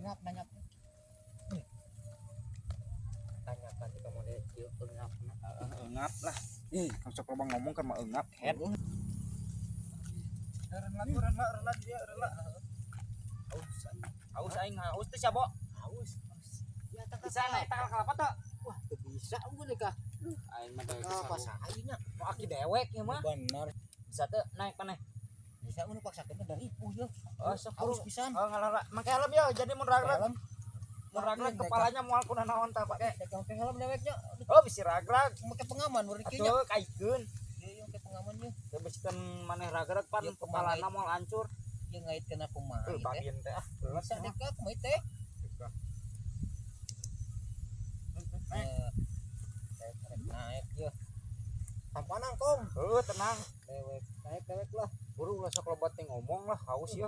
Engap nanya. Tanyakan jika mau dia engap. Engap lah. Masuk lubang ngomong kan mah engap. Head. Rela dia rela. Haus aing haus teh siapa? Haus. Ya Bisa naik tanggal kalapa teh? wah teu bisa gue deh kah. Aing mah teh Pas aingnya. mau aki dewek ya mah. Bener. Bisa teh naik maneh. Bisa mun paksakeun dari ipuh ya. Oh, sok Haus pisan. Oh, ngalara. Make helm ya, jadi mun ragrag. Helm. Mun ragrag kepalanya moal kuna naon tah pake. Dek make helm deweknya. Oh, bisi ragrag. Make pengaman urang kieu nya. Atuh kaikeun. Ieu make pengaman ye. Teu bisikeun maneh ragrag pan Ieu kepalana moal hancur. Ieu ngaitkeun aku mah. Bagin teh ah. Bisa dek ka kumaha teh. Naik ya tampanang kong Tenang. dewek naik lah Buru lah sok lobat teh ngomong lah, haus ya.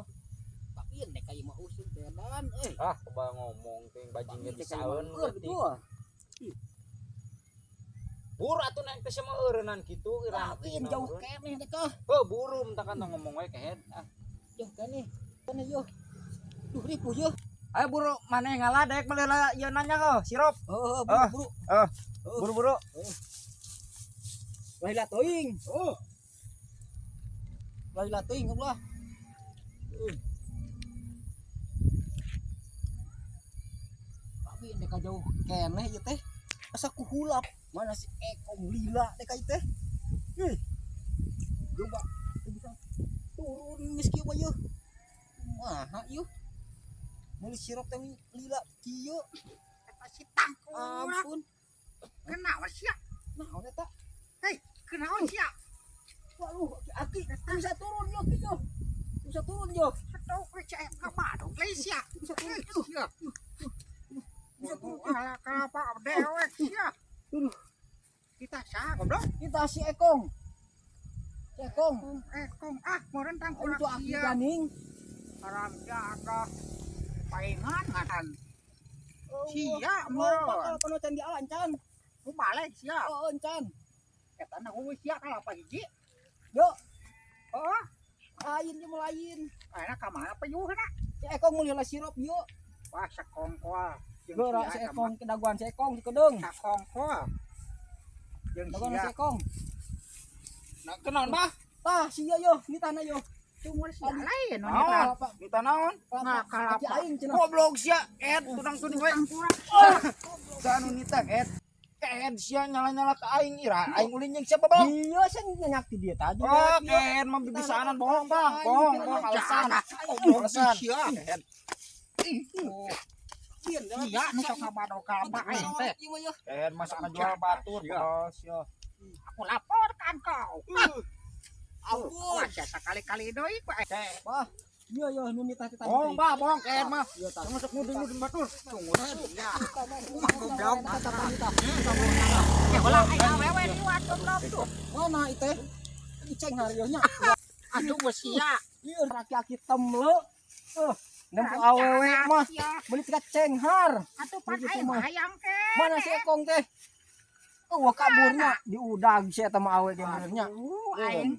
tapi nek kayak mah usul bedan Ah, coba ngomong teh bajing teh saeun berarti. Buru atuh naik teh sama eureunnan kitu irang tapi jauh keneh dek ah Heuh, buru mentak kan ngomong we kehead. Ah. jauh keneh yo duh ribu yo Ayo buru maneh ngalah dek meuleuh ieu nanya kau, sirup. buru Buru-buru. Laila toing Laila toing Allah tapi nek jauh keneh ieu teh asa kuhulap mana si ekong lila dek ieu teh coba bisa turun geus kieu mah yeuh kumaha yeuh meuli sirop teh lila kieu Eta si tangku. ampun Kenaon sia? naon eta Hei, kenaon sia? waduh aki bisa turun yo kieu bisa turun yo Atuh we cek ka badung le sia. bisa turun Sia. bisa turun Ala kalapa dewek sia. Aduh. Kita sa goblok. kita si ekong Kong meureun tangku itu aki sia. ganing Haram jaga. Paingan ngaran. Sia bakal meureun. panu can dialancan Ku balik sia. oh encan Eta na we sia kalapa hiji. yo Oh, lain je lain ayeuna ka mana payuhna? si ekong mulih sirop yo Wah sakongkol. Jeung geura si sia ekong kedaguan si ekong di kedeng sakongkol. Jeung daguan si sia ekong Nah, kenaon bah? tah sia yo di tanah yo umur sia lain nu Naon? nita. Kita naon? Nah, kalapa. aki aing cenah Goblok sia, Ed, tudang tuning we. Kurang Sanu nita Ed. Ed sia nyala-nyala ke aing ira. Aing ulin jeung siapa, Bang? iya saya nyanyak ti dia tadi Oh, Ed mah bibisaanan bohong, Bang. Bohong alasan. Alasan. Ed. iya nu sok ngabado kalapa aing teh. Ed masak ngajual batur, bos yo. Aku laporkan kau. ampun Wah, sia sekali-kali deui ku teh. wah iya yo nu nita tadi Bohong, Bah, bohong Ed mah. iya tah Masuk nuding-nuding batur. Ya. goblok kata wanita Ya ulah aing awewe liwat goblok tuh. mana itu iceng harionya Aduh geus sia. iya aki-aki temle nempo awewe mah beli tiga cenghar Atuh pan Begitu aing mah. hayang ke. mana si ekong teh wah kaburnya di udag si eta mah awe ge benernya Aing